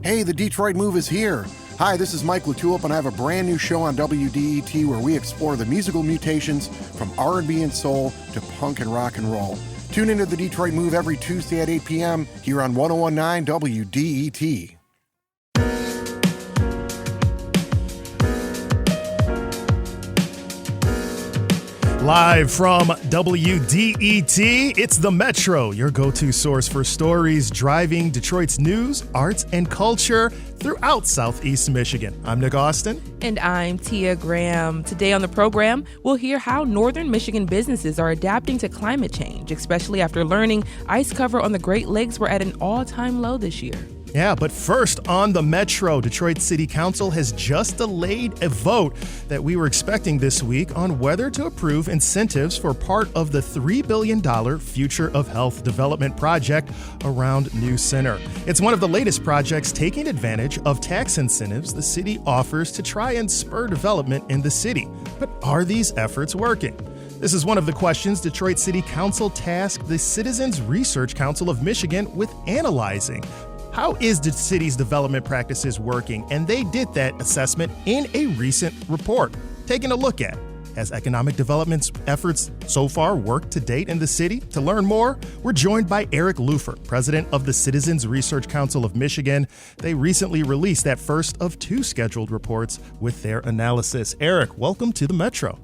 Hey, the Detroit Move is here. Hi, this is Mike LaTulip, and I have a brand new show on WDET where we explore the musical mutations from R&B and soul to punk and rock and roll. Tune into the Detroit Move every Tuesday at 8 p.m. here on 101.9 WDET. Live from WDET, it's the Metro, your go-to source for stories driving Detroit's news, arts, and culture throughout Southeast Michigan. I'm Nick Austin. And I'm Tia Graham. Today on the program, we'll hear how northern Michigan businesses are adapting to climate change, especially after learning ice cover on the Great Lakes were at an all-time low this year. Yeah, but first on the Metro, Detroit City Council has just delayed a vote that we were expecting this week on whether to approve incentives for part of the $3 billion Future of Health Development project around New Center. It's one of the latest projects taking advantage of tax incentives the city offers to try and spur development in the city. But are these efforts working? This is one of the questions Detroit City Council tasked the Citizens Research Council of Michigan with analyzing. How is the city's development practices working? And they did that assessment in a recent report. Taking a look at, has economic development efforts so far worked to date in the city? To learn more, we're joined by Eric Lupher, president of the Citizens Research Council of Michigan. They recently released that first of two scheduled reports with their analysis. Eric, welcome to the Metro.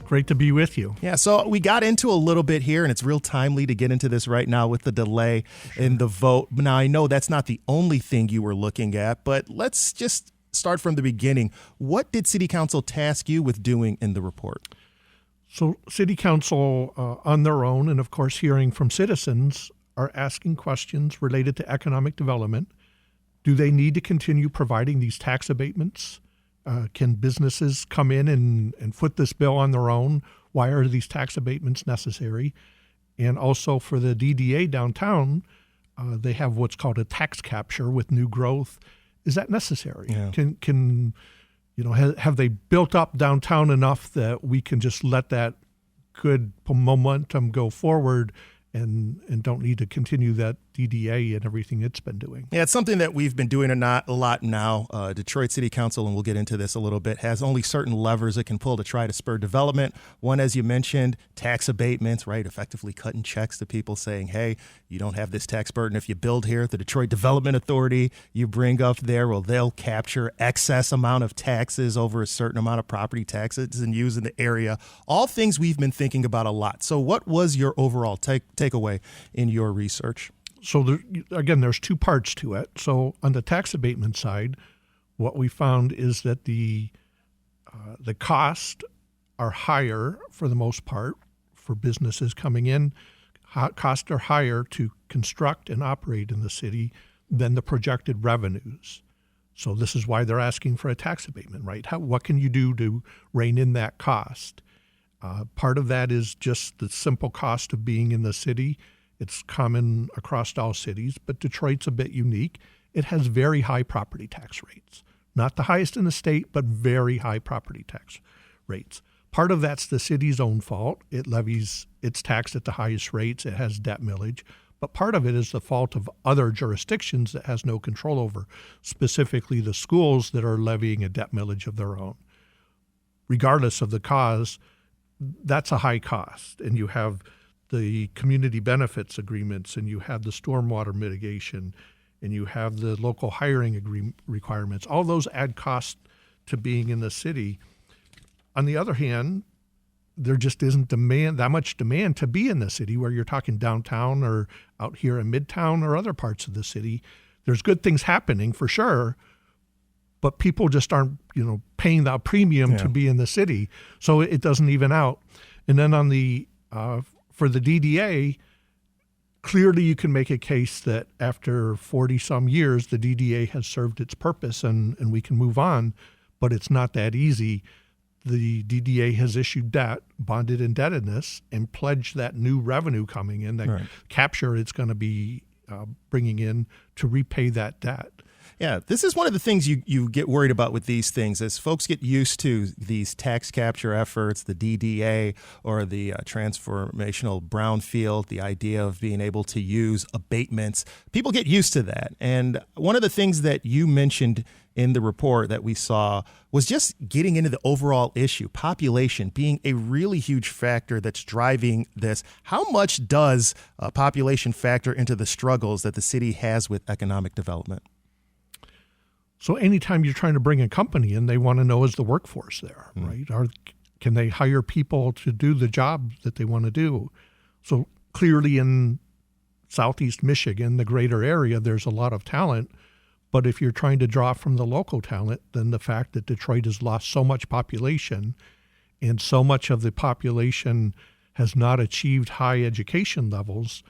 Great to be with you. Yeah, so we got into a little bit here, and it's real timely to get into this right now with the delay in the vote. Now, I know that's not the only thing you were looking at, but let's just start from the beginning. What did City Council task you with doing in the report? So City Council, on their own, and of course hearing from citizens, are asking questions related to economic development. Do they need to continue providing these tax abatements? Can businesses come in and foot this bill on their own? Why are these tax abatements necessary? And also for the DDA downtown, they have what's called a tax capture with new growth. Is that necessary? Yeah. Can have they built up downtown enough that we can just let that good momentum go forward and don't need to continue that DDA and everything it's been doing? Yeah, it's something that we've been doing a lot now. Detroit City Council, and we'll get into this a little bit, has only certain levers it can pull to try to spur development. One, as you mentioned, tax abatements, right? Effectively cutting checks to people saying, hey, you don't have this tax burden if you build here. The Detroit Development Authority you bring up there, well, they'll capture excess amount of taxes over a certain amount of property taxes and use in the area. All things we've been thinking about a lot. So what was your overall takeaway in your research? So there's two parts to it. So on the tax abatement side, what we found is that the costs are higher for the most part for businesses coming in. Costs are higher to construct and operate in the city than the projected revenues. So this is why they're asking for a tax abatement, right? What can you do to rein in that cost? Part of that is just the simple cost of being in the city. It's common across all cities, but Detroit's a bit unique. It has very high property tax rates. Not the highest in the state, but very high property tax rates. Part of that's the city's own fault. It levies its tax at the highest rates. It has debt millage. But part of it is the fault of other jurisdictions that has no control over, specifically the schools that are levying a debt millage of their own. Regardless of the cause, that's a high cost. And you have the community benefits agreements, and you have the stormwater mitigation, and you have the local hiring requirements. All those add cost to being in the city. On the other hand, there just isn't that much demand to be in the city, where you're talking downtown or out here in Midtown or other parts of the city. There's good things happening for sure, but people just aren't, paying that premium to be in the city. So it doesn't even out. And then on the for the DDA, clearly you can make a case that after 40-some years, the DDA has served its purpose and we can move on, but it's not that easy. The DDA has issued debt, bonded indebtedness, and pledged that new revenue coming in, that capture it's going to be bringing in to repay that debt. Yeah, this is one of the things you get worried about with these things. As folks get used to these tax capture efforts, the DDA or the transformational brownfield, the idea of being able to use abatements, people get used to that. And one of the things that you mentioned in the report that we saw was just getting into the overall issue, population being a really huge factor that's driving this. How much does population factor into the struggles that the city has with economic development? So anytime you're trying to bring a company in, they want to know, is the workforce there, right? Can they hire people to do the job that they want to do? So clearly in Southeast Michigan, the greater area, there's a lot of talent. But if you're trying to draw from the local talent, then the fact that Detroit has lost so much population and so much of the population has not achieved high education levels,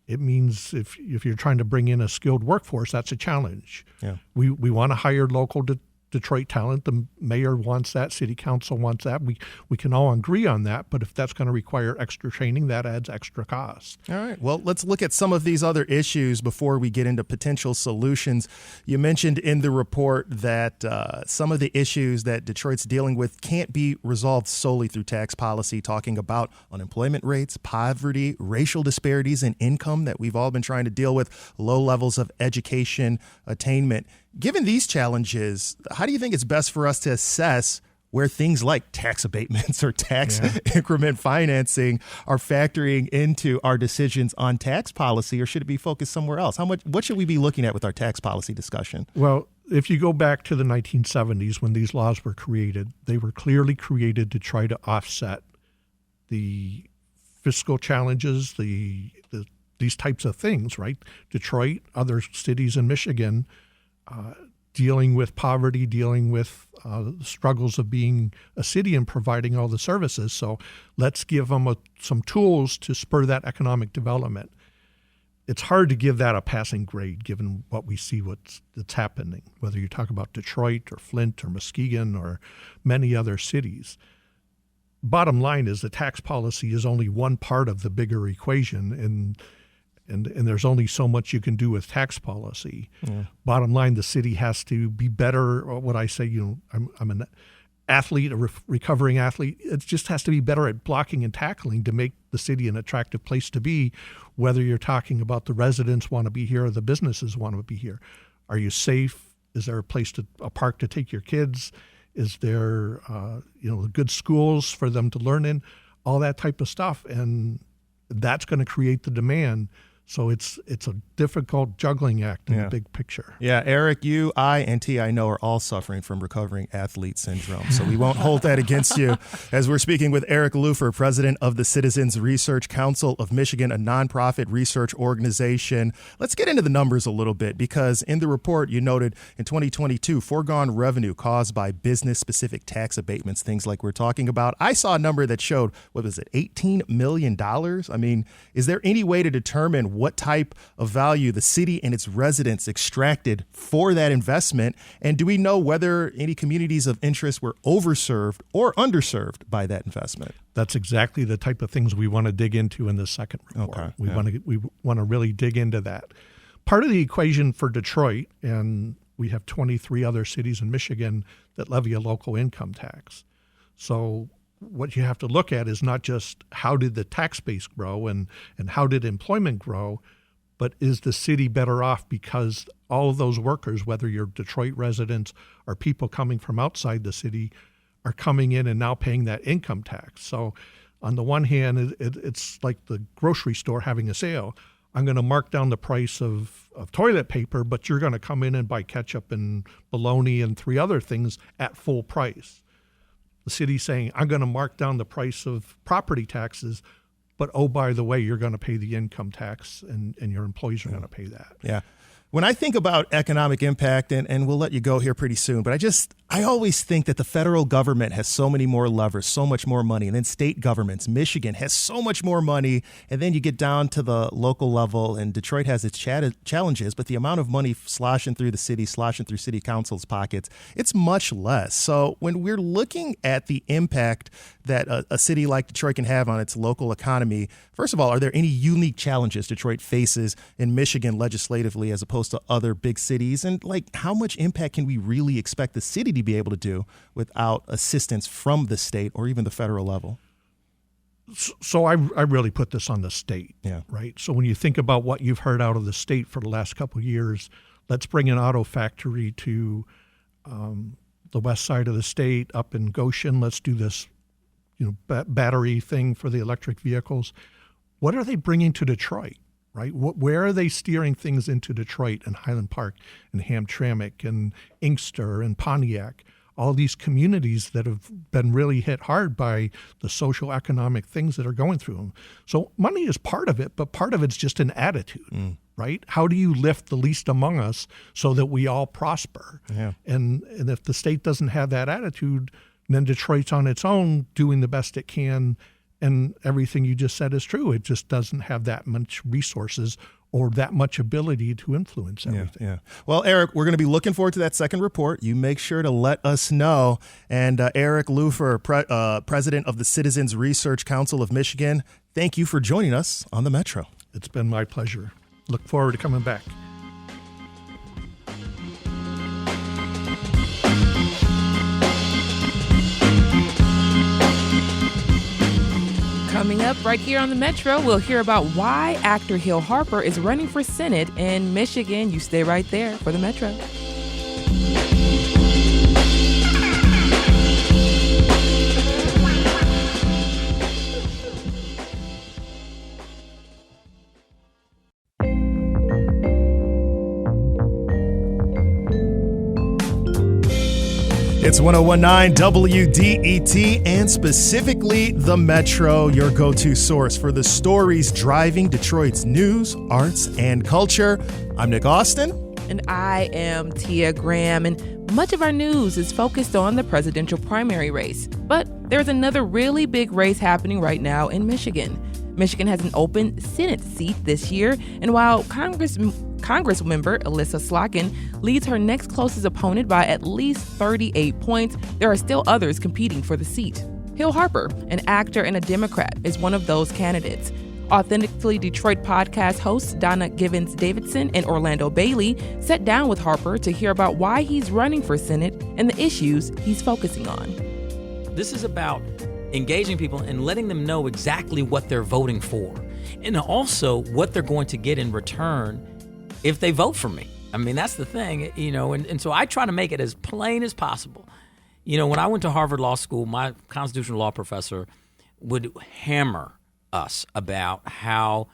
it means if you're trying to bring in a skilled workforce, that's a challenge. Yeah. We want to hire local Detroit talent. The mayor wants that. City council wants that. We can all agree on that. But if that's going to require extra training, that adds extra costs. All right. Well, let's look at some of these other issues before we get into potential solutions. You mentioned in the report that some of the issues that Detroit's dealing with can't be resolved solely through tax policy, talking about unemployment rates, poverty, racial disparities in income that we've all been trying to deal with, low levels of education attainment. Given these challenges, how do you think it's best for us to assess where things like tax abatements or tax increment financing are factoring into our decisions on tax policy, or should it be focused somewhere else? What should we be looking at with our tax policy discussion? Well, if you go back to the 1970s when these laws were created, they were clearly created to try to offset the fiscal challenges, these types of things, right? Detroit, other cities in Michigan, dealing with poverty, dealing with the struggles of being a city and providing all the services. So let's give them some tools to spur that economic development. It's hard to give that a passing grade given what we see that's happening, whether you talk about Detroit or Flint or Muskegon or many other cities. Bottom line is the tax policy is only one part of the bigger equation, and there's only so much you can do with tax policy. Yeah. Bottom line, the city has to be better. Or what I say, I'm an athlete, a recovering athlete. It just has to be better at blocking and tackling to make the city an attractive place to be, whether you're talking about the residents want to be here or the businesses want to be here. Are you safe? Is there a park to take your kids? Is there good schools for them to learn in? All that type of stuff. And that's going to create the demand. So it's a difficult juggling act in the big picture. Yeah, Eric, you, I, and T, I know, are all suffering from recovering athlete syndrome. So we won't hold that against you as we're speaking with Eric Lupher, president of the Citizens Research Council of Michigan, a nonprofit research organization. Let's get into the numbers a little bit, because in the report you noted in 2022, foregone revenue caused by business-specific tax abatements, things like we're talking about. I saw a number that showed, what was it, $18 million? I mean, is there any way to determine what type of value the city and its residents extracted for that investment? And do we know whether any communities of interest were overserved or underserved by that investment? That's exactly the type of things we want to dig into in the second report. Okay. We want to really dig into that. Part of the equation for Detroit, and we have 23 other cities in Michigan that levy a local income tax. So what you have to look at is not just how did the tax base grow and how did employment grow, but is the city better off because all of those workers, whether you're Detroit residents or people coming from outside the city, are coming in and now paying that income tax. So on the one hand, it's like the grocery store having a sale. I'm going to mark down the price of toilet paper, but you're going to come in and buy ketchup and bologna and 3 other things at full price. The city's saying, I'm going to mark down the price of property taxes, but oh, by the way, you're going to pay the income tax and your employees are going to pay that. Yeah. When I think about economic impact, and we'll let you go here pretty soon, but I always think that the federal government has so many more levers, so much more money, and then state governments. Michigan has so much more money, and then you get down to the local level, and Detroit has its challenges, but the amount of money sloshing through the city, sloshing through city council's pockets, it's much less. So when we're looking at the impact that a city like Detroit can have on its local economy, first of all, are there any unique challenges Detroit faces in Michigan legislatively as opposed to other big cities? And like, how much impact can we really expect the city to be able to do without assistance from the state or even the federal level? So I really put this on the state, Yeah. right? So when you think about what you've heard out of the state for the last couple of years, let's bring an auto factory to the west side of the state up in Goshen. Let's do this, battery thing for the electric vehicles. What are they bringing to Detroit, right? Where are they steering things into Detroit and Highland Park and Hamtramck and Inkster and Pontiac? All these communities that have been really hit hard by the social economic things that are going through them. So money is part of it, but part of it's just an attitude, right? How do you lift the least among us so that we all prosper? Yeah. And if the state doesn't have that attitude, then Detroit's on its own doing the best it can, and everything you just said is true. It just doesn't have that much resources or that much ability to influence everything. Yeah. Well, Eric, we're going to be looking forward to that second report. You make sure to let us know. And Eric Lupher, president of the Citizens Research Council of Michigan, thank you for joining us on the Metro. It's been my pleasure. Look forward to coming back. Coming up right here on the Metro, we'll hear about why actor Hill Harper is running for Senate in Michigan. You stay right there for the Metro. It's 1019 WDET and specifically the Metro, your go-to source for the stories driving Detroit's news, arts, and culture. I'm Nick Austin. And I am Tia Graham. And much of our news is focused on the presidential primary race. But there's another really big race happening right now in Michigan. Michigan has an open Senate seat this year. And while Congressmember Alyssa Slotkin leads her next closest opponent by at least 38 points, there are still others competing for the seat. Hill Harper, an actor and a Democrat, is one of those candidates. Authentically Detroit podcast hosts Donna Givens-Davidson and Orlando Bailey sat down with Harper to hear about why he's running for Senate and the issues he's focusing on. This is about engaging people and letting them know exactly what they're voting for, and also what they're going to get in return if they vote for me. I mean, that's the thing, and so I try to make it as plain as possible. When I went to Harvard Law School, my constitutional law professor would hammer us about how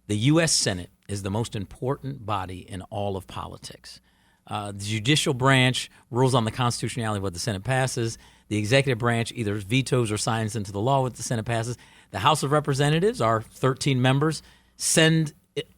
the U.S. Senate is the most important body in all of politics. The judicial branch rules on the constitutionality of what the Senate passes. The executive branch either vetoes or signs into the law what the Senate passes. The House of Representatives, our 13 members, send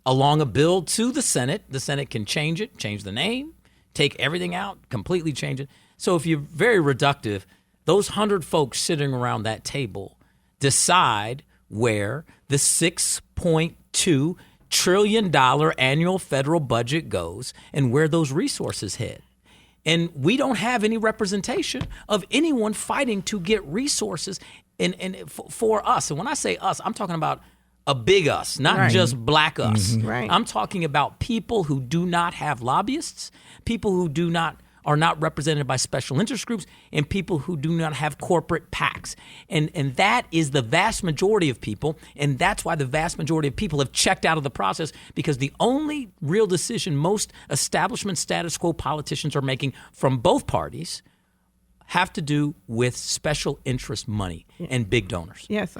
along a bill to the Senate. The Senate can change it, change the name, take everything out, completely change it. So if you're very reductive, those 100 folks sitting around that table decide where the $6.2 trillion annual federal budget goes and where those resources head. And we don't have any representation of anyone fighting to get resources for us. And when I say us, I'm talking about a big us, not just black us. Mm-hmm. Right. I'm talking about people who do not have lobbyists, people who are not represented by special interest groups, and people who do not have corporate PACs. And that is the vast majority of people, and that's why the vast majority of people have checked out of the process, because the only real decision most establishment status quo politicians are making from both parties have to do with special interest money and big donors. Yes,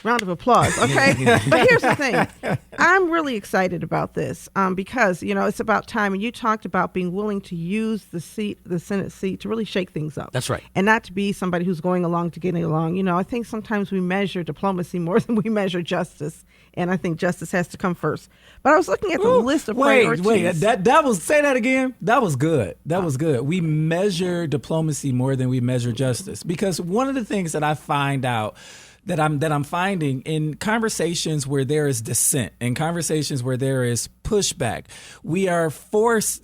round of applause, okay? But here's the thing. I'm really excited about this because, it's about time. And you talked about being willing to use the Senate seat to really shake things up. That's right. And not to be somebody who's going along to getting along. I think sometimes we measure diplomacy more than we measure justice. And I think justice has to come first. But I was looking at the list of priorities. Wait, say that again. That was good. That was good. We measure diplomacy more than we measure justice. Because one of the things that I find out that I'm finding in conversations where there is dissent, in conversations where there is pushback, we are forced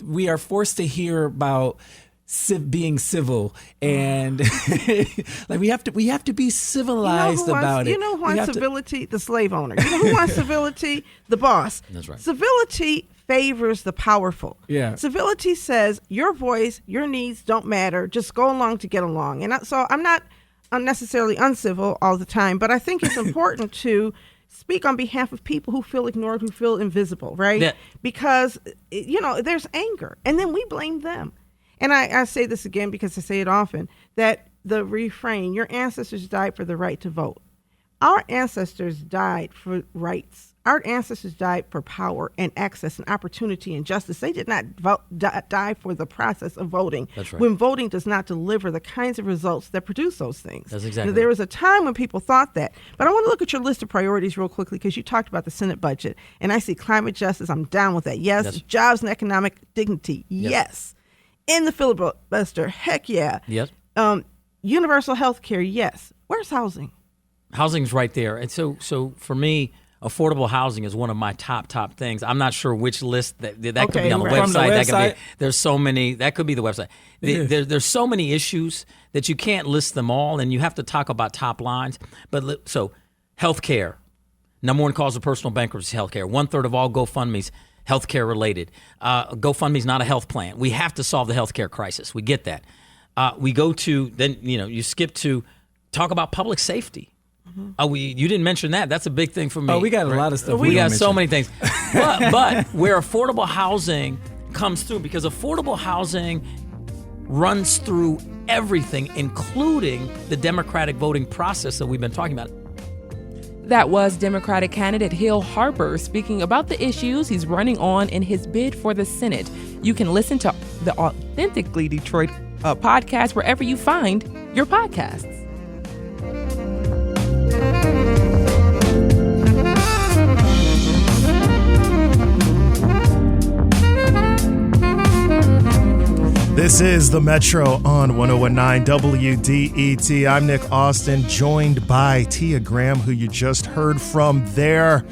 to hear about being civil, and like we have to be civilized about it. You know who wants civility? The slave owner. You know who wants civility? The boss. That's right. Civility favors the powerful. Yeah. Civility says your voice, your needs don't matter. Just go along to get along. And so I'm not unnecessarily uncivil all the time, but I think it's important to speak on behalf of people who feel ignored, who feel invisible, right? Yeah. Because, there's anger, and then we blame them. And I say this again because I say it often, that the refrain, your ancestors died for the right to vote. Our ancestors died for rights. Our ancestors died for power and access and opportunity and justice. They did not die for the process of voting. That's right. When voting does not deliver the kinds of results that produce those things. That's exactly There was a time when people thought that. But I want to look at your list of priorities real quickly because you talked about the Senate budget. And I see climate justice. I'm down with that. Yes. Jobs and economic dignity. Yes. In the filibuster, heck yeah. Yes. Universal health care, yes. Where's housing? Housing's right there. And so for me, affordable housing is one of my top things. I'm not sure which list that could be on the right. website. From the website. There's so many. That could be the website. There's so many issues that you can't list them all, and you have to talk about top lines. But so health care, number one cause of personal bankruptcy, health care. 1/3 of all GoFundMe's healthcare related. GoFundMe's not a health plan. We have to solve the healthcare crisis. We get that. We go to then you skip to talk about public safety. Mm-hmm. You didn't mention that. That's a big thing for me. Oh, we got a lot of stuff. We got so many things. but where affordable housing comes through, because affordable housing runs through everything, including the democratic voting process that we've been talking about. That was Democratic candidate Hill Harper speaking about the issues he's running on in his bid for the Senate. You can listen to the Authentically Detroit podcast wherever you find your podcasts. This is the Metro on 1019 WDET. I'm Nick Austin, joined by Tia Graham, who you just heard from there.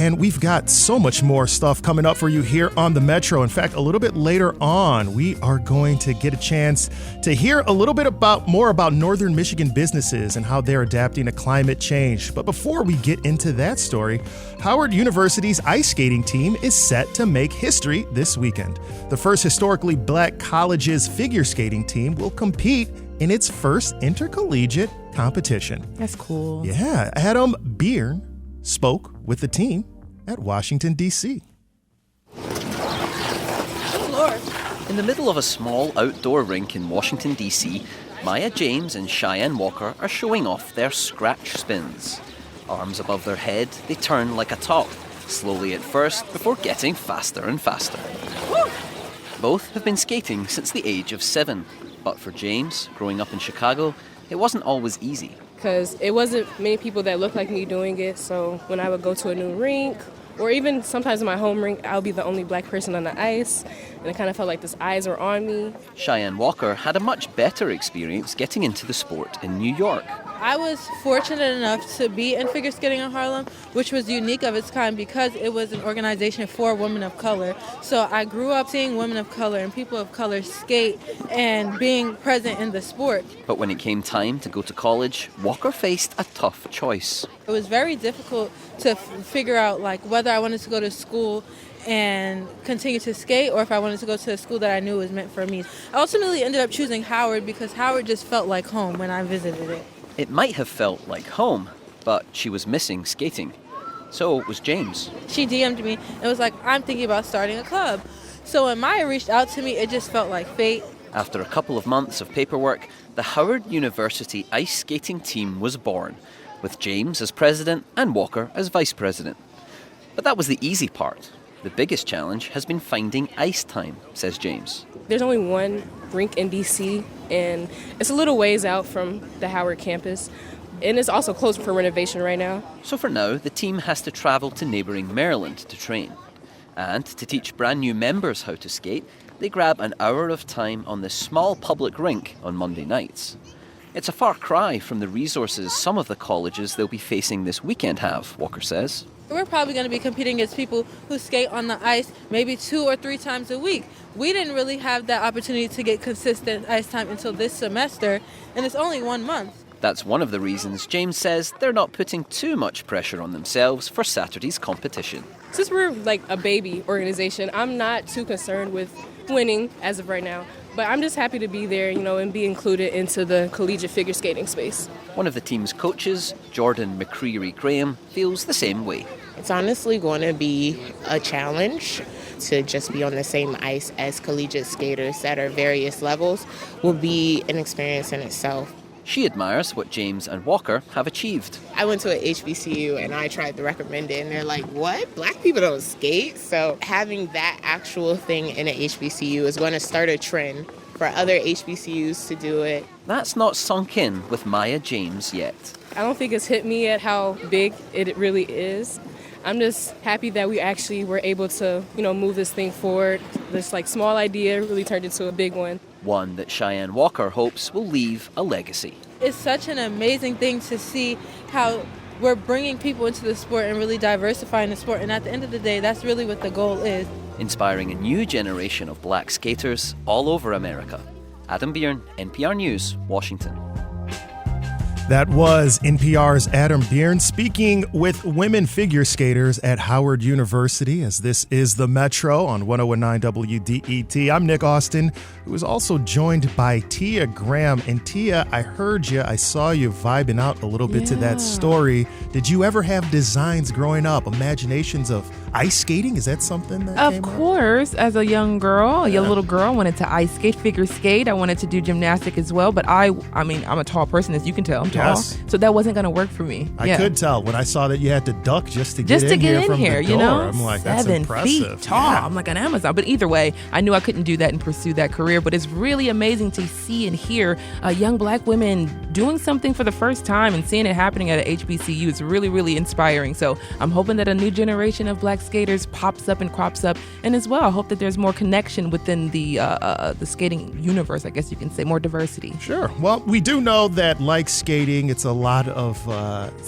And we've got so much more stuff coming up for you here on the Metro. In fact, a little bit later on, we are going to get a chance to hear a little bit more about Northern Michigan businesses and how they're adapting to climate change. But before we get into that story, Howard University's ice skating team is set to make history this weekend. The first historically black college's figure skating team will compete in its first intercollegiate competition. That's cool. Yeah, Adam Byrne spoke with the team at Washington, D.C. In the middle of a small outdoor rink in Washington, D.C., Maya James and Cheyenne Walker are showing off their scratch spins. Arms above their head, they turn like a top, slowly at first before getting faster and faster. Both have been skating since the age of 7, but for James, growing up in Chicago, it wasn't always easy. Because it wasn't many people that looked like me doing it, so when I would go to a new rink, or even sometimes in my home rink, I'll be the only black person on the ice, and it kind of felt like this eyes were on me. Cheyenne Walker had a much better experience getting into the sport in New York. I was fortunate enough to be in figure skating in Harlem, which was unique of its kind because it was an organization for women of color. So I grew up seeing women of color and people of color skate and being present in the sport. But when it came time to go to college, Walker faced a tough choice. It was very difficult to figure out whether I wanted to go to school and continue to skate or if I wanted to go to a school that I knew was meant for me. I ultimately ended up choosing Howard because Howard just felt like home when I visited it. It might have felt like home, but she was missing skating. So was James. She DM'd me and was like, I'm thinking about starting a club. So when Maya reached out to me, it just felt like fate. After a couple of months of paperwork, the Howard University ice skating team was born. with James as president and Walker as vice president. But that was the easy part. The biggest challenge has been finding ice time, says James. There's only one rink in D.C., and it's a little ways out from the Howard campus, and it's also closed for renovation right now. So for now, the team has to travel to neighbouring Maryland to train. And to teach brand new members how to skate, they grab an hour of time on this small public rink on Monday nights. It's a far cry from the resources some of the colleges they'll be facing this weekend have, Walker says. We're probably going to be competing against people who skate on the ice maybe 2 or 3 times a week. We didn't really have that opportunity to get consistent ice time until this semester, and it's only 1 month. That's one of the reasons James says they're not putting too much pressure on themselves for Saturday's competition. Since we're like a baby organization, I'm not too concerned with winning as of right now. But I'm just happy to be there, and be included into the collegiate figure skating space. One of the team's coaches, Jordan McCreary-Graham, feels the same way. It's honestly going to be a challenge to just be on the same ice as collegiate skaters that are various levels will be an experience in itself. She admires what James and Walker have achieved. I went to an HBCU and I tried to recommend it, and they're like, what? Black people don't skate? So having that actual thing in an HBCU is going to start a trend for other HBCUs to do it. That's not sunk in with Maya James yet. I don't think it's hit me at how big it really is. I'm just happy that we actually were able to, move this thing forward. This small idea really turned into a big one. One that Cheyenne Walker hopes will leave a legacy. It's such an amazing thing to see how we're bringing people into the sport and really diversifying the sport. And at the end of the day, that's really what the goal is. Inspiring a new generation of black skaters all over America. Adam Byrne, NPR News, Washington. That was NPR's Adam Byrne speaking with women figure skaters at Howard University, as this is The Metro on 101.9 WDET. I'm Nick Austin, who is also joined by Tia Graham. And Tia, I heard you, I saw you vibing out a little bit to that story. Did you ever have designs growing up, imaginations of ice skating? Is that something that Of came up? course, as a young girl, a little girl, I wanted to ice skate, figure skate. I wanted to do gymnastic as well, but I'm a tall person, as you can tell. I'm tall. Yes. So that wasn't going to work for me. I could tell when I saw that you had to duck just to get in here from the door. I'm like, that's 7 impressive. feet tall. Yeah. I'm like an Amazon. But either way, I knew I couldn't do that and pursue that career. But it's really amazing to see and hear young black women doing something for the first time and seeing it happening at a HBCU. It's really, really inspiring. So I'm hoping that a new generation of black skaters pops up and crops up. And as well, I hope that there's more connection within the skating universe, I guess you can say, more diversity. Sure. Well, we do know that, like skating, it's a lot of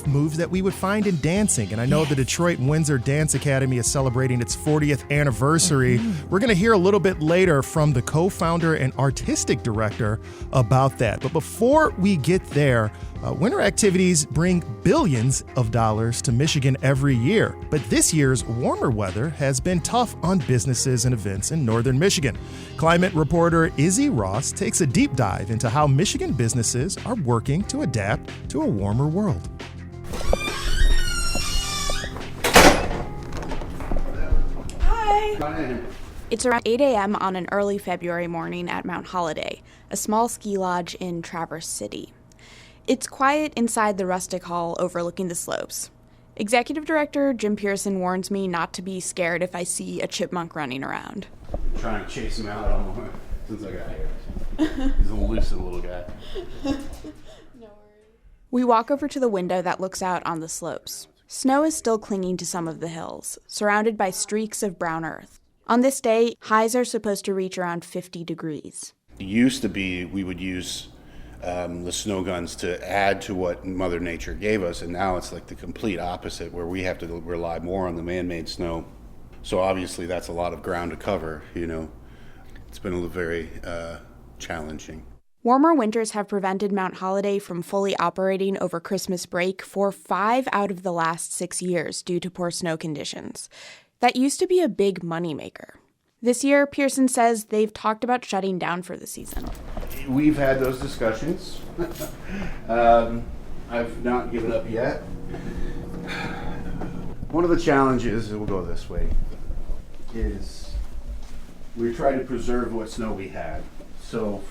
moves that we would find in dancing. And I know the Detroit Windsor Dance Academy is celebrating its 40th anniversary. We're going to hear a little bit later from the co-founder and artistic director about that. But before we get there, winter activities bring billions of dollars to Michigan every year. But this year's warmer weather has been tough on businesses and events in northern Michigan. Climate reporter Izzy Ross takes a deep dive into how Michigan businesses are working to adapt to a warmer world. Hi. It's around 8 a.m. on an early February morning at Mount Holiday, a small ski lodge in Traverse City. It's quiet inside the rustic hall overlooking the slopes. Executive Director Jim Pearson warns me not to be scared if I see a chipmunk running around. I'm trying to chase him out all the way since I got here. He's a elusive little guy. We walk over to the window that looks out on the slopes. Snow is still clinging to some of the hills, surrounded by streaks of brown earth. On this day, highs are supposed to reach around 50 degrees. It used to be we would use the snow guns to add to what Mother Nature gave us, and now it's like the complete opposite, where we have to rely more on the man-made snow. So obviously that's a lot of ground to cover, It's been very challenging. Warmer winters have prevented Mount Holiday from fully operating over Christmas break for 5 out of the last 6 years due to poor snow conditions. That used to be a big moneymaker. This year, Pearson says they've talked about shutting down for the season. We've had those discussions. I've not given up yet. One of the challenges, we'll go this way, is we try to preserve what snow we had. So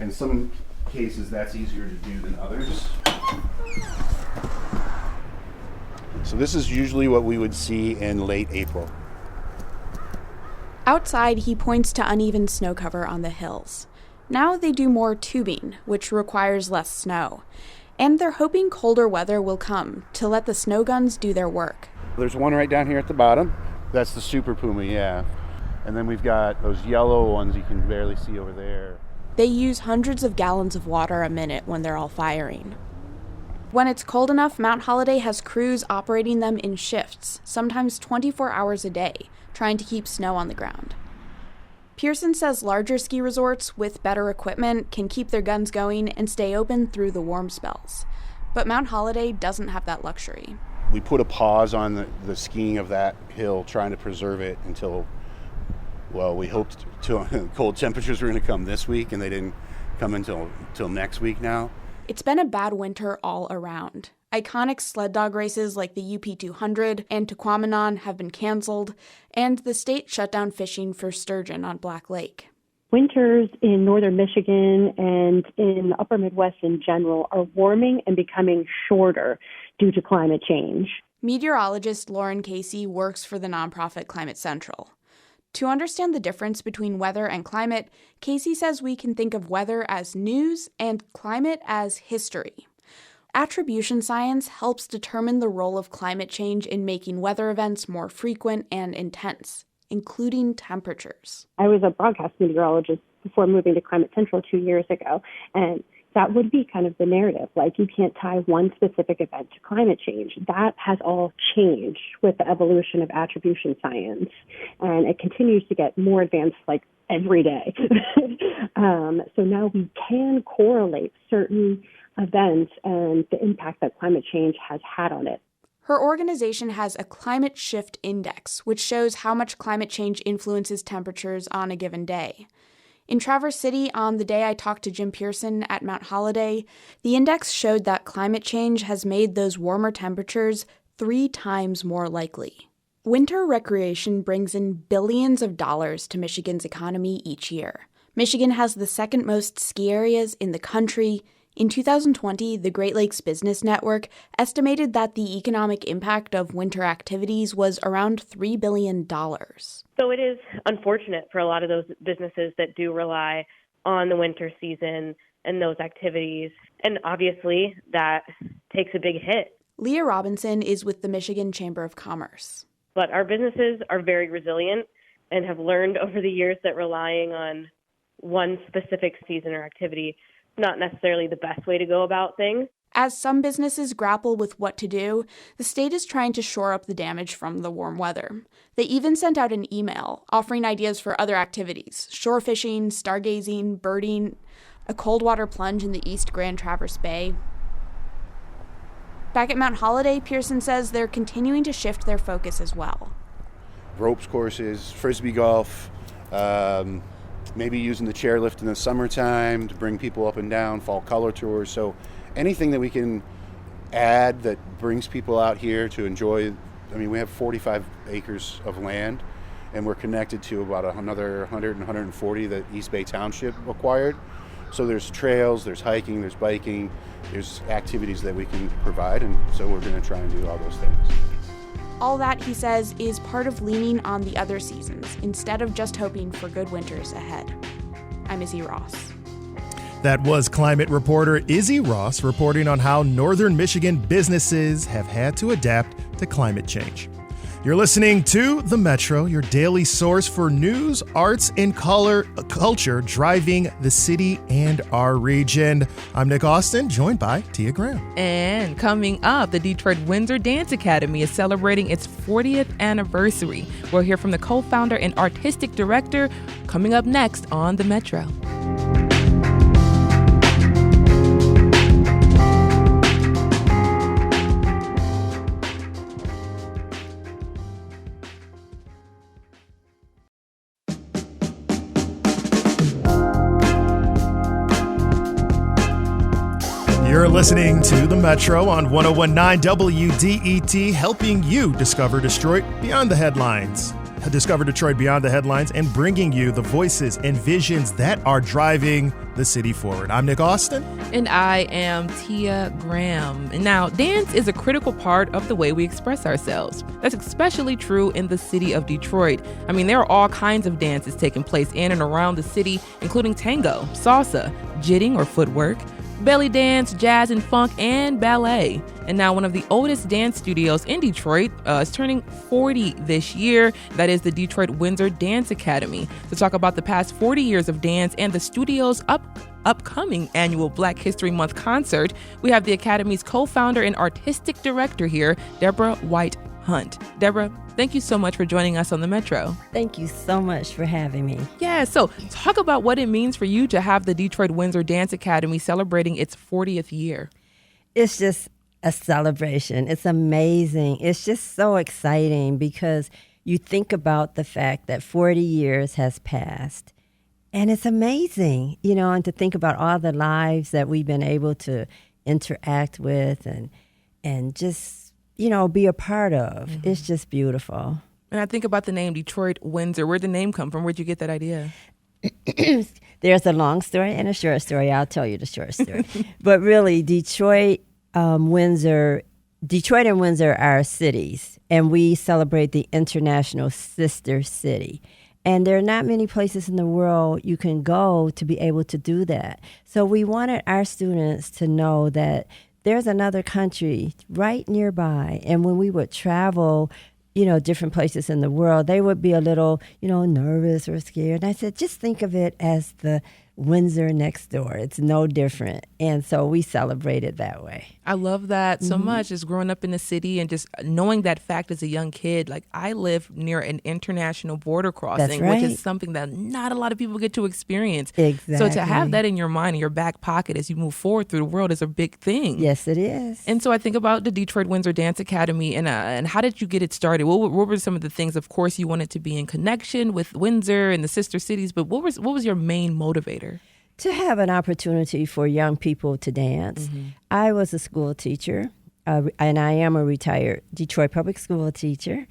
in some cases, that's easier to do than others. So this is usually what we would see in late April. Outside, he points to uneven snow cover on the hills. Now they do more tubing, which requires less snow. And they're hoping colder weather will come to let the snow guns do their work. There's one right down here at the bottom. That's the Super Puma, yeah. And then we've got those yellow ones you can barely see over there. They use hundreds of gallons of water a minute when they're all firing. When it's cold enough, Mount Holiday has crews operating them in shifts, sometimes 24 hours a day, trying to keep snow on the ground. Pearson says larger ski resorts with better equipment can keep their guns going and stay open through the warm spells. But Mount Holiday doesn't have that luxury. We put a pause on the skiing of that hill, trying to preserve it until, well, we hoped cold temperatures were going to come this week, and they didn't come until next week now. It's been a bad winter all around. Iconic sled dog races like the UP 200 and Tequamanon have been canceled, and the state shut down fishing for sturgeon on Black Lake. Winters in northern Michigan and in the upper Midwest in general are warming and becoming shorter due to climate change. Meteorologist Lauren Casey works for the nonprofit Climate Central. To understand the difference between weather and climate, Casey says we can think of weather as news and climate as history. Attribution science helps determine the role of climate change in making weather events more frequent and intense, including temperatures. I was a broadcast meteorologist before moving to Climate Central 2 years ago, and that would be kind of the narrative. Like, you can't tie one specific event to climate change. That has all changed with the evolution of attribution science, and it continues to get more advanced like every day. So now we can correlate certain events and the impact that climate change has had on it. Her organization has a climate shift index, which shows how much climate change influences temperatures on a given day. In Traverse City, on the day I talked to Jim Pearson at Mount Holiday, the index showed that climate change has made those warmer temperatures 3 times more likely. Winter recreation brings in billions of dollars to Michigan's economy each year. Michigan has the second most ski areas in the country. In 2020, the Great Lakes Business Network estimated that the economic impact of winter activities was around $3 billion. So it is unfortunate for a lot of those businesses that do rely on the winter season and those activities. And obviously, that takes a big hit. Leah Robinson is with the Michigan Chamber of Commerce. But our businesses are very resilient and have learned over the years that relying on one specific season or activity not necessarily the best way to go about things. As some businesses grapple with what to do, the state is trying to shore up the damage from the warm weather. They even sent out an email offering ideas for other activities: shore fishing, stargazing, birding, a cold water plunge in the East Grand Traverse Bay. Back at Mount Holiday, Pearson says they're continuing to shift their focus as well. Ropes courses, frisbee golf, maybe using the chairlift in the summertime to bring people up and down, fall color tours. So anything that we can add that brings people out here to enjoy. I mean, we have 45 acres of land, and we're connected to about another 100 and 140 that East Bay Township acquired. So there's trails, there's hiking, there's biking, there's activities that we can provide, and so we're going to try and do all those things. All that, he says, is part of leaning on the other seasons instead of just hoping for good winters ahead. I'm Izzy Ross. That was climate reporter Izzy Ross reporting on how northern Michigan businesses have had to adapt to climate change. You're listening to The Metro, your daily source for news, arts, and culture driving the city and our region. I'm Nick Austin, joined by Tia Graham. And coming up, the Detroit Windsor Dance Academy is celebrating its 40th anniversary. We'll hear from the co-founder and artistic director coming up next on The Metro. You're listening to The Metro on 1019 WDET, helping you discover Detroit beyond the headlines. Discover Detroit beyond the headlines and bringing you the voices and visions that are driving the city forward. I'm Nick Austin. And I am Tia Graham. And now, dance is a critical part of the way we express ourselves. That's especially true in the city of Detroit. I mean, there are all kinds of dances taking place in and around the city, including tango, salsa, jitting or footwork, belly dance, jazz and funk, and ballet. And now one of the oldest dance studios in Detroit is turning 40 this year. That is the Detroit Windsor Dance Academy. To talk about the past 40 years of dance and the studio's upcoming annual Black History Month concert, we have the Academy's co-founder and artistic director here, Deborah White Hunt. Deborah, thank you so much for joining us on the Metro. Thank you so much for having me. Yeah, so talk about what it means for you to have the Detroit Windsor Dance Academy celebrating its 40th year. It's just a celebration. It's amazing. It's just so exciting because you think about the fact that 40 years has passed. And it's amazing, and to think about all the lives that we've been able to interact with and just, be a part of. Mm-hmm. It's just beautiful. And I think about the name Detroit Windsor. Where'd the name come from? Where'd you get that idea? There's a long story and a short story. I'll tell you the short story. But really, Detroit and Windsor are cities, and we celebrate the International Sister City. And there are not many places in the world you can go to be able to do that. So we wanted our students to know that there's another country right nearby. And when we would travel, different places in the world, they would be a little, nervous or scared. And I said, just think of it as the Windsor next door. It's no different. And so we celebrate it that way. I love that so much, just growing up in the city and just knowing that fact as a young kid. Like, I live near an international border crossing, right. which is something that not a lot of people get to experience. Exactly. So to have that in your mind, in your back pocket as you move forward through the world is a big thing. Yes, it is. And so I think about the Detroit Windsor Dance Academy and how did you get it started? What were some of the things? Of course, you wanted to be in connection with Windsor and the sister cities, but what was your main motivator? To have an opportunity for young people to dance. Mm-hmm. I was a school teacher, and I am a retired Detroit public school teacher,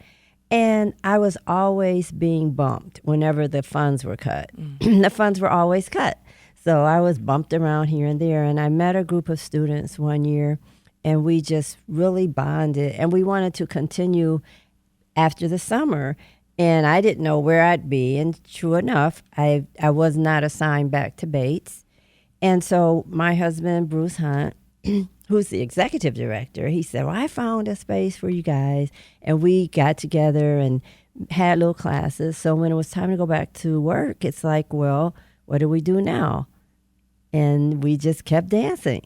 and I was always being bumped whenever the funds were cut. The funds were always cut. So I was bumped around here and there, and I met a group of students one year, and we just really bonded, and we wanted to continue after the summer. And I didn't know where I'd be. And true enough, I was not assigned back to Bates. And so my husband, Bruce Hunt, who's the executive director, he said, well, I found a space for you guys. And we got together and had little classes. So when it was time to go back to work, it's like, well, what do we do now? And we just kept dancing.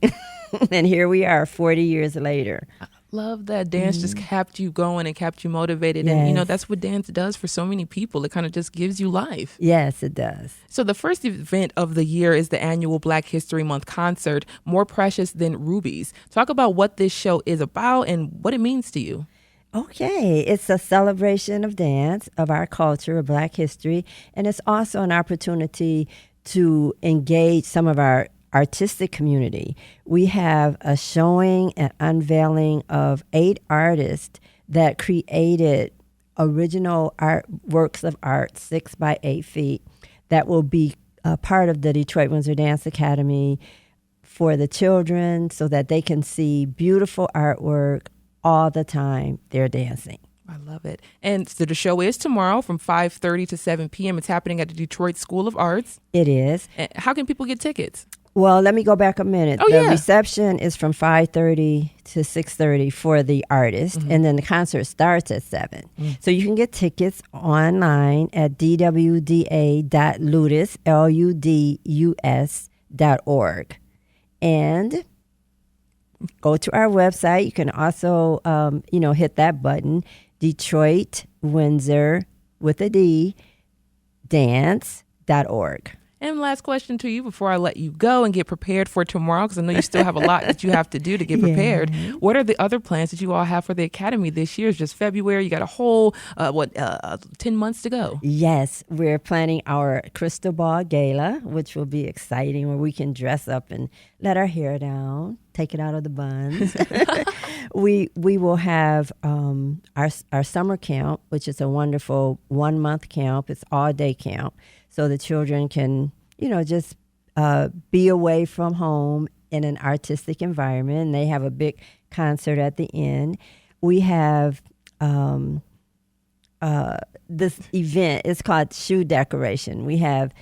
And here we are 40 years later. Love that dance just kept you going and kept you motivated. Yes. And, that's what dance does for so many people. It kind of just gives you life. Yes, it does. So the first event of the year is the annual Black History Month concert, More Precious Than Rubies. Talk about what this show is about and what it means to you. Okay, it's a celebration of dance, of our culture, of Black history, and it's also an opportunity to engage some of our artistic community. We have a showing and unveiling of 8 artists that created original art works of art 6 by 8 feet that will be a part of the Detroit Windsor Dance Academy for the children so that they can see beautiful artwork all the time they're dancing. I love it. And so the show is tomorrow from 5:30 to 7 p.m. It's happening at the Detroit School of Arts. It is. And how can people get tickets? Well, let me go back a minute. The reception is from 5:30 to 6:30 for the artist, and then the concert starts at 7. So you can get tickets online at dwda.ludus.org. And go to our website. You can also, hit that button, Detroit Windsor with a D, dance.org. And last question to you before I let you go and get prepared for tomorrow, because I know you still have a lot that you have to do to get prepared. Yeah. What are the other plans that you all have for the Academy this year? It's just February. You got a whole, 10 months to go. Yes, we're planning our Crystal Ball Gala, which will be exciting, where we can dress up and let our hair down, take it out of the buns. we will have our summer camp, which is a wonderful 1 month camp. It's all day camp, so the children can just be away from home in an artistic environment. And they have a big concert at the end. We have this event. It's called shoe decoration. We have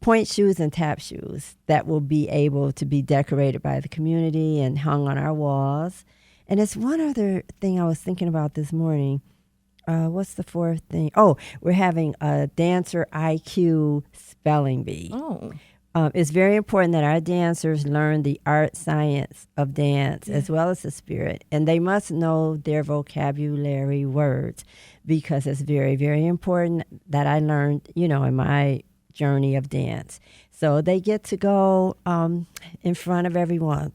point shoes and tap shoes that will be able to be decorated by the community and hung on our walls. And it's one other thing I was thinking about this morning. What's the fourth thing? Oh, we're having a dancer IQ spelling bee. Oh. It's very important that our dancers learn the art science of dance as well as the spirit. And they must know their vocabulary words, because it's very, very important that I learned, in my journey of dance. So they get to go in front of everyone,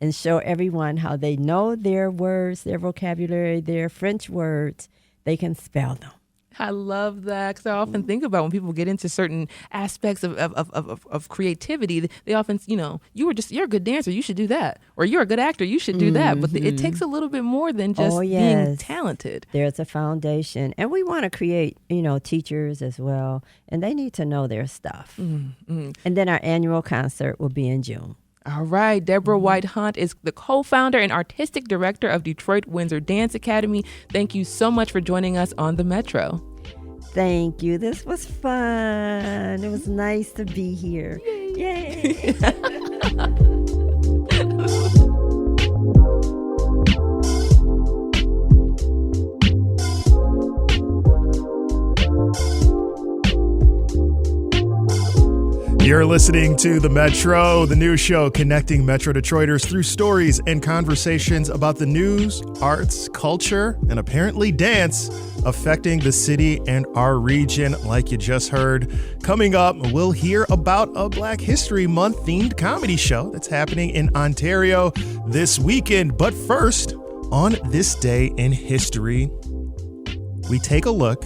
and show everyone how they know their words, their vocabulary, their French words. They can spell them. I love that, because I often think about when people get into certain aspects of creativity, they often, you're a good dancer, you should do that. Or you're a good actor, you should do that. But it takes a little bit more than just being talented. There's a foundation. And we want to create, teachers as well. And they need to know their stuff. And then our annual concert will be in June. All right. Deborah White Hunt is the co-founder and artistic director of Detroit Windsor Dance Academy. Thank you so much for joining us on the Metro. Thank you. This was fun. It was nice to be here. Yay. You're listening to The Metro, the news show connecting Metro Detroiters through stories and conversations about the news, arts, culture, and apparently dance affecting the city and our region. Like you just heard, coming up, we'll hear about a Black History Month themed comedy show that's happening in Ontario this weekend. But first, on this day in history, we take a look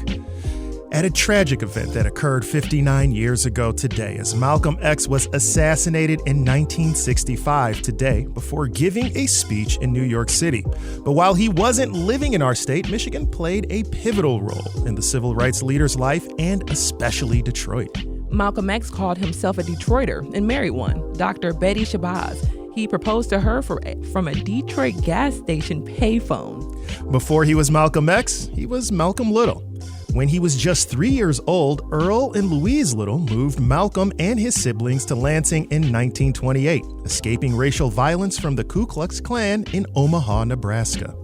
at a tragic event that occurred 59 years ago today, as Malcolm X was assassinated in 1965 today before giving a speech in New York City. But while he wasn't living in our state, Michigan played a pivotal role in the civil rights leader's life, and especially Detroit. Malcolm X called himself a Detroiter and married one, Dr. Betty Shabazz. He proposed to her from a Detroit gas station payphone. Before he was Malcolm X, he was Malcolm Little. When he was just 3 years old, Earl and Louise Little moved Malcolm and his siblings to Lansing in 1928, escaping racial violence from the Ku Klux Klan in Omaha, Nebraska.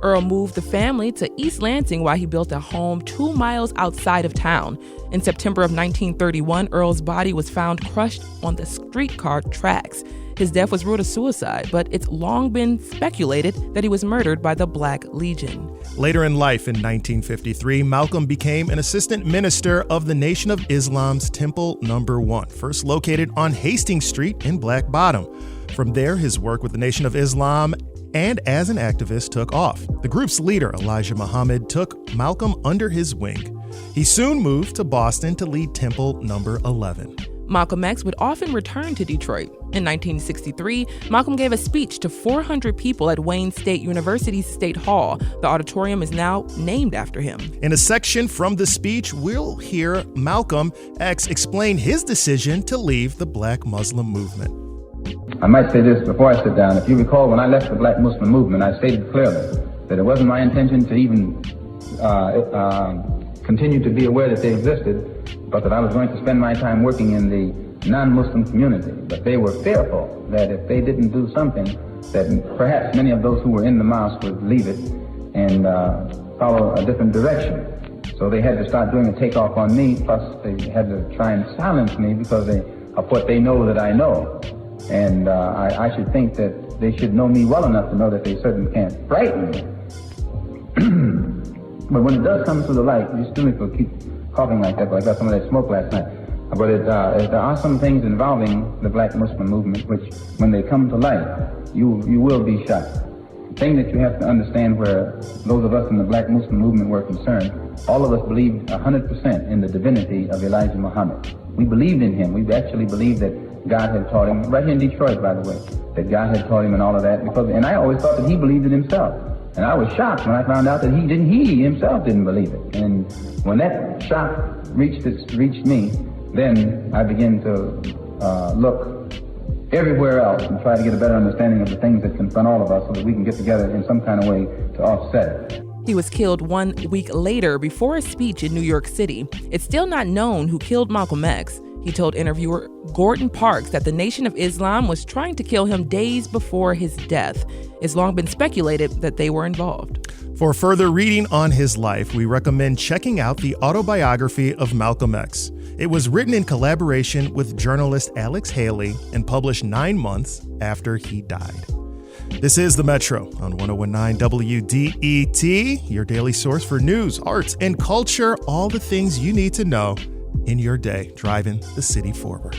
Earl moved the family to East Lansing while he built a home 2 miles outside of town. In September of 1931, Earl's body was found crushed on the streetcar tracks. His death was ruled a suicide, but it's long been speculated that he was murdered by the Black Legion. Later in life, in 1953, Malcolm became an assistant minister of the Nation of Islam's Temple No. 1, first located on Hastings Street in Black Bottom. From there, his work with the Nation of Islam and as an activist took off. The group's leader, Elijah Muhammad, took Malcolm under his wing. He soon moved to Boston to lead Temple No. 11. Malcolm X would often return to Detroit. In 1963, Malcolm gave a speech to 400 people at Wayne State University's State Hall. The auditorium is now named after him. In a section from the speech, we'll hear Malcolm X explain his decision to leave the Black Muslim movement. I might say this before I sit down. If you recall, when I left the Black Muslim movement, I stated clearly that it wasn't my intention to even continue to be aware that they existed, but that I was going to spend my time working in the non-Muslim community. But they were fearful that if they didn't do something, that perhaps many of those who were in the mosque would leave it and follow a different direction. So they had to start doing a takeoff on me, plus they had to try and silence me because of what they know that I know. And I should think that they should know me well enough to know that they certainly can't frighten me. But when it does come to the light, you still need to keep coughing like that, but I got some of that smoke last night. But there are some things involving the Black Muslim movement which, when they come to light, you will be shocked. The thing that you have to understand, where those of us in the Black Muslim movement were concerned, all of us believed 100% in the divinity of Elijah Muhammad. We believed in him. We actually believed that God had taught him, right here in Detroit, by the way, that God had taught him and all of that. And I always thought that he believed it himself. And I was shocked when I found out that he himself didn't believe it. And when that shock reached me, then I began to look everywhere else and try to get a better understanding of the things that confront all of us so that we can get together in some kind of way to offset it. He was killed 1 week later before a speech in New York City. It's still not known who killed Malcolm X. He told interviewer Gordon Parks that the Nation of Islam was trying to kill him days before his death. It's long been speculated that they were involved. For further reading on his life, we recommend checking out the autobiography of Malcolm X. It was written in collaboration with journalist Alex Haley and published 9 months after he died. This is The Metro on 1019 WDET, your daily source for news, arts, and culture, all the things you need to know in your day, driving the city forward.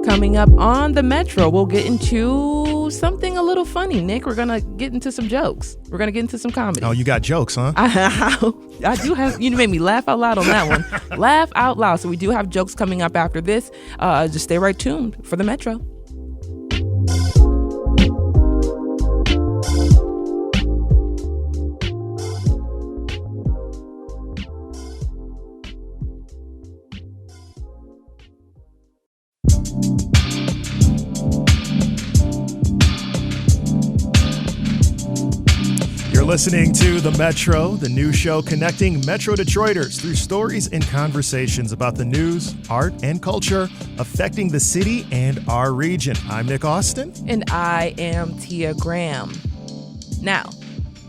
Coming up on The Metro, we'll get into something a little funny, Nick. We're going to get into some jokes. We're going to get into some comedy. Oh, you got jokes, huh? I do have, you made me laugh out loud on that one. Laugh out loud. So we do have jokes coming up after this. Just stay right tuned for The Metro. Listening to The Metro, the new show connecting Metro Detroiters through stories and conversations about the news, art, and culture affecting the city and our region. I'm Nick Austin. And I am Tia Graham. Now,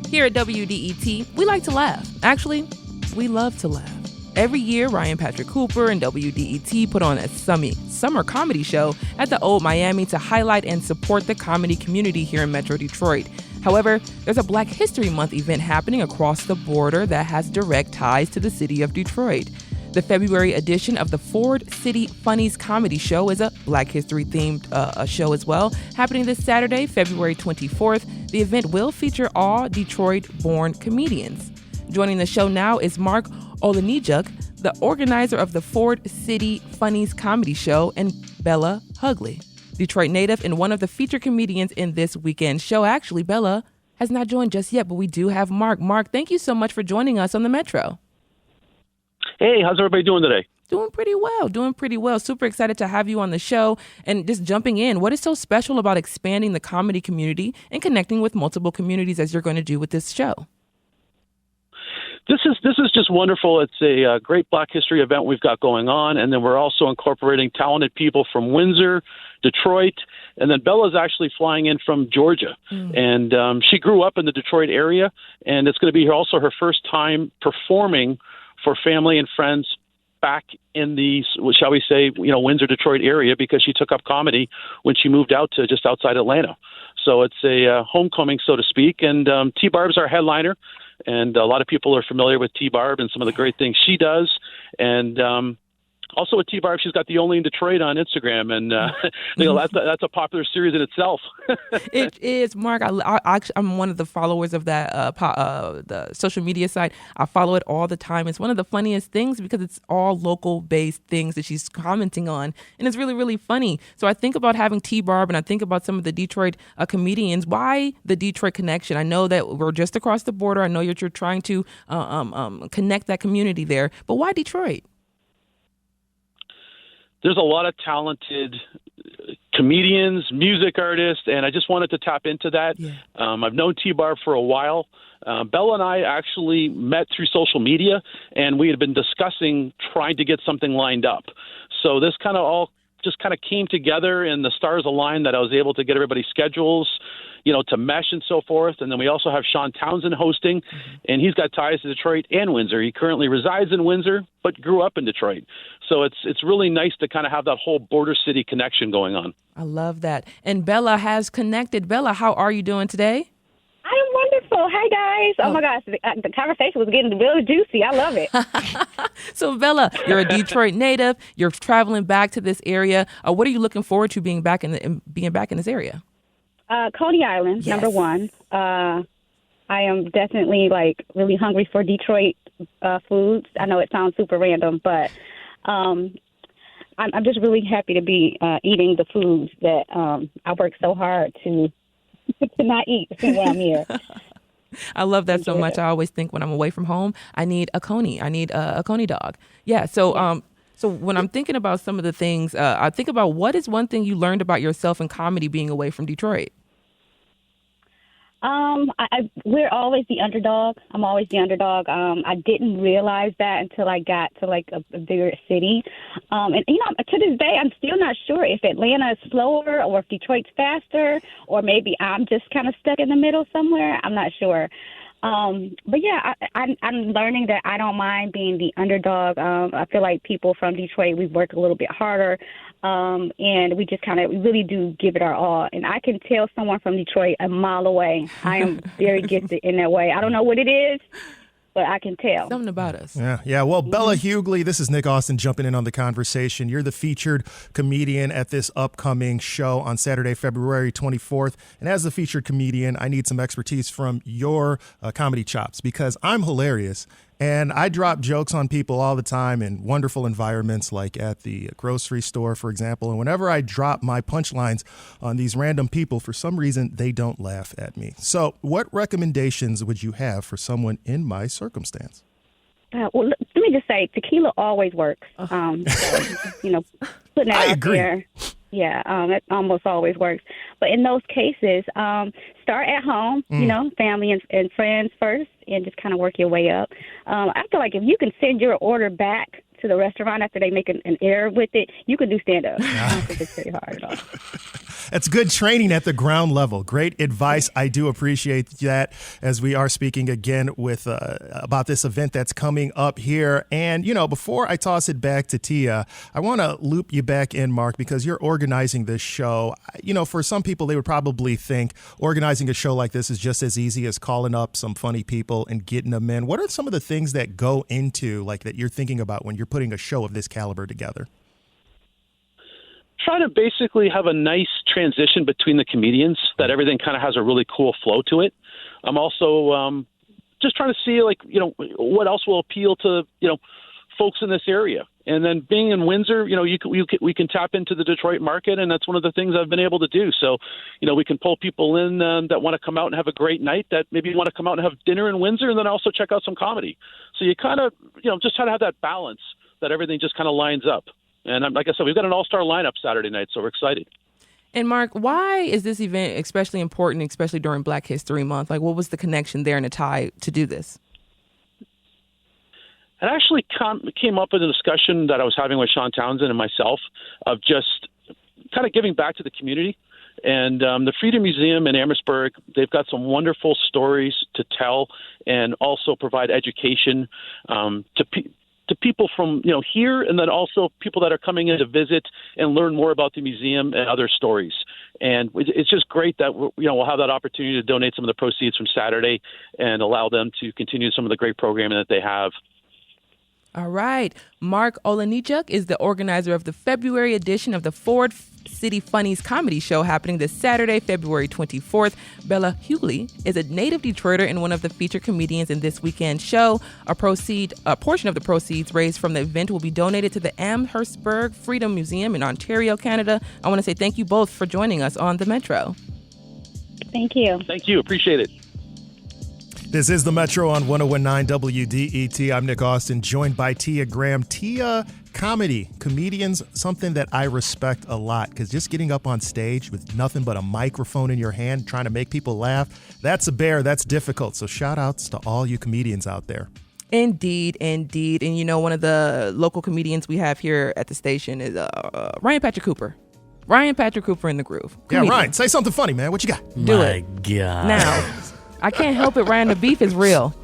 here at WDET, we like to laugh. Actually, we love to laugh. Every year, Ryan Patrick Cooper and WDET put on a summer comedy show at the Old Miami to highlight and support the comedy community here in Metro Detroit. However, there's a Black History Month event happening across the border that has direct ties to the city of Detroit. The February edition of the Ford City Funnies Comedy Show is a Black History-themed show as well, happening this Saturday, February 24th. The event will feature all Detroit-born comedians. Joining the show now is Mark Olenijuk, the organizer of the Ford City Funnies Comedy Show, and Bella Hugley, Detroit native and one of the featured comedians in this weekend show. Actually, Bella has not joined just yet, but we do have Mark. Mark, thank you so much for joining us on The Metro. Hey, how's everybody doing today? Doing pretty well. Super excited to have you on the show. And just jumping in, what is so special about expanding the comedy community and connecting with multiple communities as you're going to do with this show? This is just wonderful. It's a great Black History event we've got going on, and then we're also incorporating talented people from Windsor, Detroit, and then Bella's actually flying in from Georgia. And she grew up in the Detroit area, and it's going to be also her first time performing for family and friends back in the, shall we say, Windsor, Detroit area, because she took up comedy when she moved out to just outside Atlanta. So it's a homecoming, so to speak, and T-Barb's our headliner. And a lot of people are familiar with T-Barb and some of the great things she does. And also with T-Barb, she's got the Only in Detroit on Instagram. And, that's a popular series in itself. It is, Mark. I'm one of the followers of that the social media site. I follow it all the time. It's one of the funniest things because it's all local-based things that she's commenting on. And it's really, really funny. So I think about having T-Barb and I think about some of the Detroit comedians. Why the Detroit connection? I know that we're just across the border. I know you're trying to connect that community there. But why Detroit? There's a lot of talented comedians, music artists, and I just wanted to tap into that. Yeah. I've known T-Barb for a while. Bella and I actually met through social media, and we had been discussing trying to get something lined up. So this kind of all just kind of came together, and the stars aligned that I was able to get everybody's schedules, to mesh and so forth. And then we also have Sean Townsend hosting, and he's got ties to Detroit and Windsor. He currently resides in Windsor, but grew up in Detroit. So it's really nice to kind of have that whole border city connection going on. I love that. And Bella has connected. Bella, how are you doing today? I'm wonderful. Hi, guys. Oh, my gosh. The conversation was getting really juicy. I love it. So, Bella, you're a Detroit native. You're traveling back to this area. What are you looking forward to being back in this area? Coney Island, Yes. number one. I am definitely, really hungry for Detroit foods. I know it sounds super random, but I'm just really happy to be eating the foods that I work so hard to not eat when I'm here. I love that so much. I always think when I'm away from home, I need a coney. I need a coney dog. Yeah. So, so when I'm thinking about some of the things, I think about what is one thing you learned about yourself in comedy being away from Detroit? We're always the underdog. I'm always the underdog. I didn't realize that until I got to a bigger city. And to this day, I'm still not sure if Atlanta is slower or if Detroit's faster, or maybe I'm just kind of stuck in the middle somewhere. I'm not sure. But yeah, I'm learning that I don't mind being the underdog. I feel like people from Detroit, we work a little bit harder. And we just we really do give it our all. And I can tell someone from Detroit a mile away. I am very gifted in that way. I don't know what it is, but I can tell. Something about us. Yeah. Well, Bella Hughley, this is Nick Austin jumping in on the conversation. You're the featured comedian at this upcoming show on Saturday, February 24th. And as the featured comedian, I need some expertise from your comedy chops because I'm hilarious. And I drop jokes on people all the time in wonderful environments like at the grocery store, for example. And whenever I drop my punchlines on these random people, for some reason, they don't laugh at me. So what recommendations would you have for someone in my circumstance? Well, let me just say, tequila always works. Putting it out there. Yeah, it almost always works. But in those cases, start at home, family and friends first, and just kind of work your way up. I feel like if you can send your order back to the restaurant after they make an error with it, you can do stand-up. I don't think it's very hard at all. That's good training at the ground level. Great advice. I do appreciate that as we are speaking again with about this event that's coming up here. And, before I toss it back to Tia, I want to loop you back in, Mark, because you're organizing this show. For some people, they would probably think organizing a show like this is just as easy as calling up some funny people and getting them in. What are some of the things that go into, that you're thinking about when you're putting a show of this caliber together? Try to basically have a nice transition between the comedians, that everything kind of has a really cool flow to it. I'm also just trying to see, what else will appeal to, folks in this area. And then being in Windsor, we can tap into the Detroit market, and that's one of the things I've been able to do. So, we can pull people in that want to come out and have a great night, that maybe want to come out and have dinner in Windsor, and then also check out some comedy. So you kind of, just try to have that balance, that everything just kind of lines up. And like I said, we've got an all-star lineup Saturday night, so we're excited. And Mark, why is this event especially important, especially during Black History Month? What was the connection there and the tie to do this? It actually came up in a discussion that I was having with Sean Townsend and myself of just kind of giving back to the community. And the Freedom Museum in Amherstburg, they've got some wonderful stories to tell and also provide education to people from here, and then also people that are coming in to visit and learn more about the museum and other stories. And it's just great that we'll have that opportunity to donate some of the proceeds from Saturday and allow them to continue some of the great programming that they have. All right. Mark Olenichuk is the organizer of the February edition of the Ford City Funnies comedy show happening this Saturday, February 24th. Bella Hughley is a native Detroiter and one of the featured comedians in this weekend show. A portion of the proceeds raised from the event will be donated to the Amherstburg Freedom Museum in Ontario, Canada. I want to say thank you both for joining us on The Metro. Thank you. Thank you. Appreciate it. This is The Metro on 101.9 WDET. I'm Nick Austin, joined by Tia Graham. Tia, comedians, something that I respect a lot, because just getting up on stage with nothing but a microphone in your hand, trying to make people laugh, that's a bear, that's difficult. So shout outs to all you comedians out there. Indeed. And one of the local comedians we have here at the station is Ryan Patrick Cooper. Ryan Patrick Cooper in the Groove. Comedian. Yeah, Ryan, say something funny, man. What you got? Do it. My God. Now, I can't help it, Ryan. The beef is real.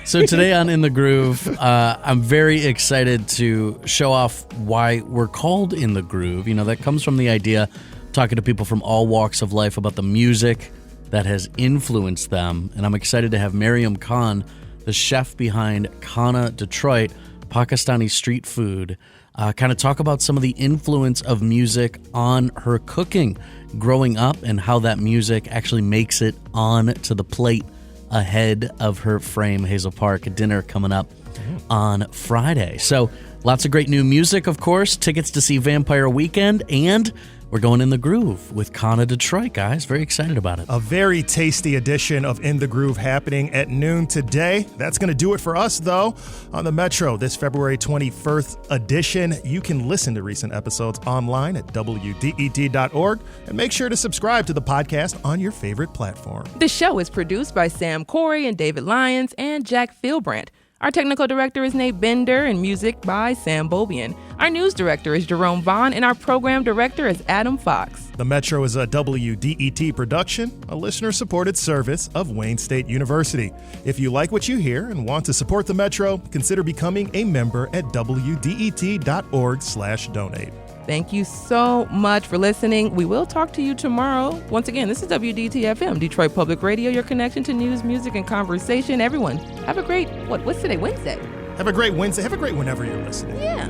So today on In the Groove, I'm very excited to show off why we're called In the Groove. That comes from the idea, talking to people from all walks of life about the music, that has influenced them. And I'm excited to have Mariam Khan, the chef behind Khana Detroit, Pakistani street food, kind of talk about some of the influence of music on her cooking growing up and how that music actually makes it on to the plate ahead of her Frame Hazel Park dinner coming up on Friday. So lots of great new music, of course, tickets to see Vampire Weekend, and we're going in the groove with Khana Detroit, guys. Very excited about it. A very tasty edition of In the Groove happening at noon today. That's going to do it for us, though, on the Metro this February 21st edition. You can listen to recent episodes online at WDET.org, and make sure to subscribe to the podcast on your favorite platform. The show is produced by Sam Corey and David Lyons and Jack Philbrandt. Our technical director is Nate Bender, and music by Sam Bobian. Our news director is Jerome Vaughn, and our program director is Adam Fox. The Metro is a WDET production, a listener-supported service of Wayne State University. If you like what you hear and want to support the Metro, consider becoming a member at WDET.org/donate. Thank you so much for listening. We will talk to you tomorrow. Once again, this is WDET-FM, Detroit Public Radio, your connection to news, music, and conversation. Everyone, have a great, what's today, Wednesday? Have a great Wednesday. Have a great whenever you're listening. Yeah.